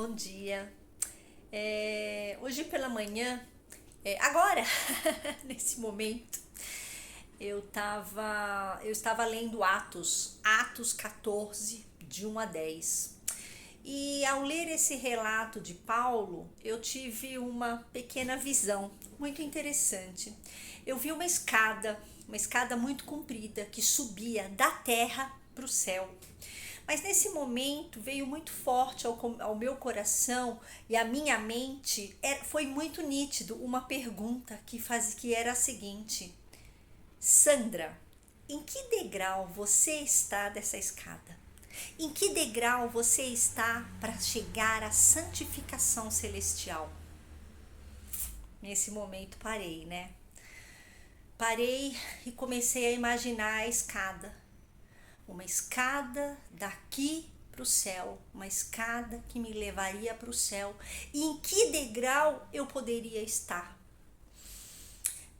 Bom dia. Hoje pela manhã, agora, nesse momento, eu estava lendo Atos 14, de 1 a 10. E ao ler esse relato de Paulo, eu tive uma pequena visão muito interessante. Eu vi uma escada muito comprida que subia da terra para o céu. Mas nesse momento veio muito forte ao meu coração e à minha mente, foi muito nítido uma pergunta que era a seguinte: Sandra, em que degrau você está dessa escada? Em que degrau você está para chegar à santificação celestial? Nesse momento parei, né? Parei e comecei a imaginar a escada. Uma escada daqui para o céu, uma escada que me levaria para o céu. E em que degrau eu poderia estar?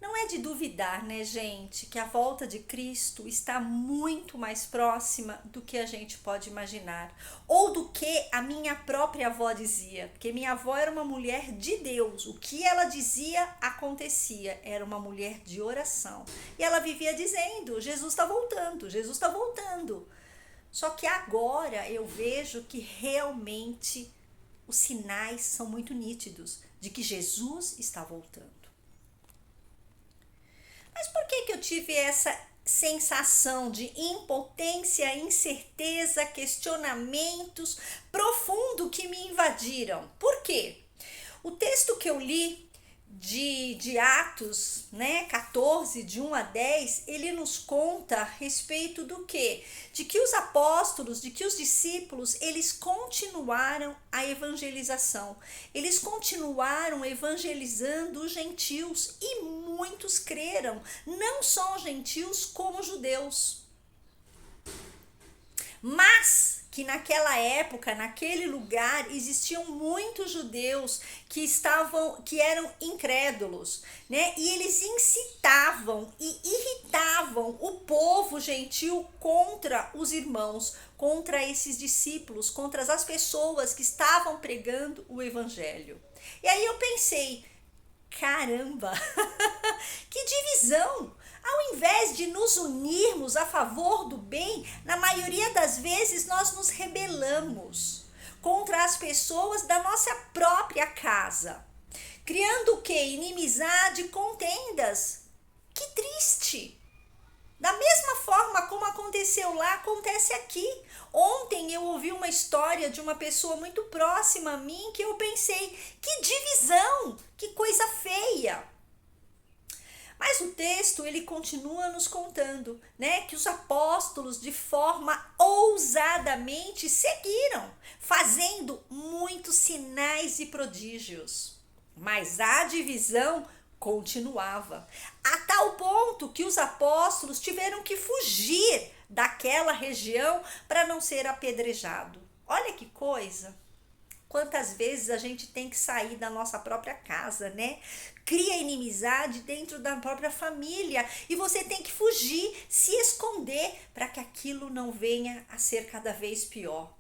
Não é de duvidar, né, gente, que a volta de Cristo está muito mais próxima do que a gente pode imaginar, ou do que a minha própria avó dizia, porque minha avó era uma mulher de Deus, o que ela dizia acontecia, era uma mulher de oração, e ela vivia dizendo: Jesus está voltando, Jesus está voltando. Só que agora eu vejo que realmente os sinais são muito nítidos de que Jesus está voltando. Mas por que eu tive essa sensação de impotência, incerteza, questionamentos profundo que me invadiram? Por quê? O texto que eu li de Atos, né, 14, de 1 a 10, ele nos conta a respeito do quê? De que os apóstolos, de que os discípulos, eles continuaram a evangelização. Eles continuaram evangelizando os gentios e muitos creram, não só os gentios como os judeus. Mas que naquela época, naquele lugar, existiam muitos judeus que eram incrédulos, né? E eles incitavam e irritavam o povo gentil contra os irmãos, contra esses discípulos, contra as pessoas que estavam pregando o evangelho. E aí eu pensei, caramba, que divisão! Ao invés de nos unirmos a favor do bem, na maioria das vezes nós nos rebelamos contra as pessoas da nossa própria casa, criando o quê? Inimizade, contendas. Que triste! Da mesma forma como aconteceu lá, acontece aqui. Ontem eu ouvi uma história de uma pessoa muito próxima a mim que eu pensei, que divisão, que coisa feia. Mas o texto, ele continua nos contando, né, que os apóstolos de forma ousadamente seguiram, fazendo muitos sinais e prodígios. Mas a divisão continuava, a tal ponto que os apóstolos tiveram que fugir daquela região para não ser apedrejado. Olha que coisa! Quantas vezes a gente tem que sair da nossa própria casa, né? Cria inimizade dentro da própria família e você tem que fugir, se esconder para que aquilo não venha a ser cada vez pior.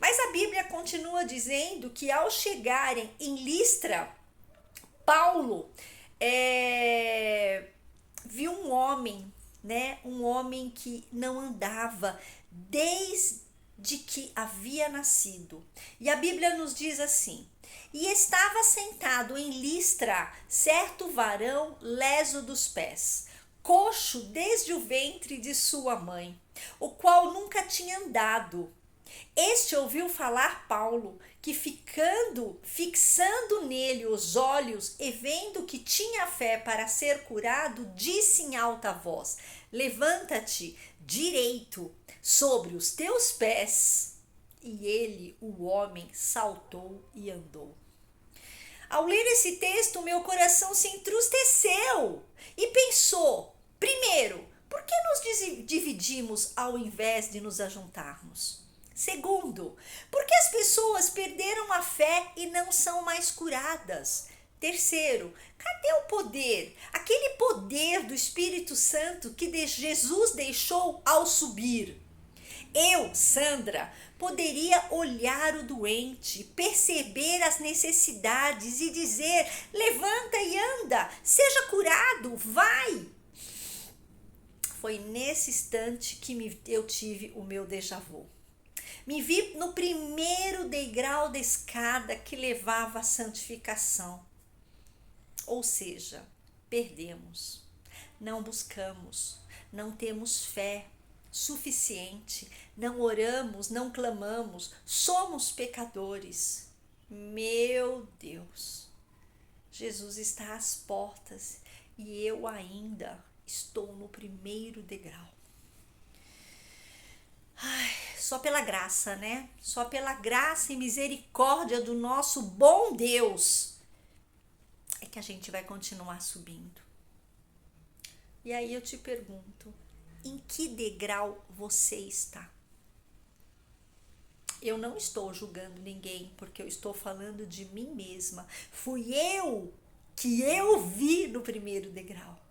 Mas a Bíblia continua dizendo que ao chegarem em Listra, Paulo viu um homem, né? Um homem que não andava desde que havia nascido. E a Bíblia nos diz assim: e estava sentado em Listra certo varão leso dos pés, coxo desde o ventre de sua mãe, o qual nunca tinha andado. Este ouviu falar Paulo, que fixando nele os olhos e vendo que tinha fé para ser curado, disse em alta voz: levanta-te direito sobre os teus pés. E ele, o homem, saltou e andou. Ao ler esse texto, meu coração se entristeceu e pensou: primeiro, por que nos dividimos ao invés de nos ajuntarmos? Segundo, por que as pessoas perderam a fé e não são mais curadas? Terceiro, cadê o poder? Aquele poder do Espírito Santo que Jesus deixou ao subir. Eu, Sandra, poderia olhar o doente, perceber as necessidades e dizer: levanta e anda, seja curado, vai. Foi nesse instante que eu tive o meu déjà vu. Me vi no primeiro degrau da escada que levava à santificação. Ou seja, perdemos, não buscamos, não temos fé suficiente, não oramos, não clamamos, somos pecadores. Meu Deus, Jesus está às portas e eu ainda estou no primeiro degrau. Ai, só pela graça, né? Só pela graça e misericórdia do nosso bom Deus é que a gente vai continuar subindo. E aí eu te pergunto, em que degrau você está? Eu não estou julgando ninguém, porque eu estou falando de mim mesma. Fui eu que eu vi no primeiro degrau.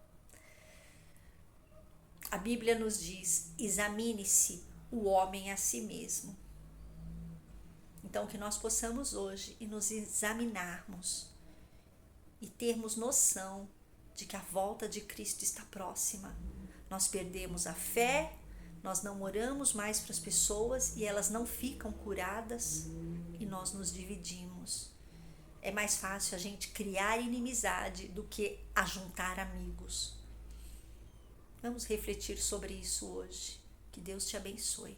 A Bíblia nos diz: examine-se o homem a si mesmo. Então, que nós possamos hoje e nos examinarmos e termos noção de que a volta de Cristo está próxima. Nós perdemos a fé, nós não oramos mais para as pessoas e elas não ficam curadas e nós nos dividimos. É mais fácil a gente criar inimizade do que ajuntar amigos. Vamos refletir sobre isso hoje. Que Deus te abençoe.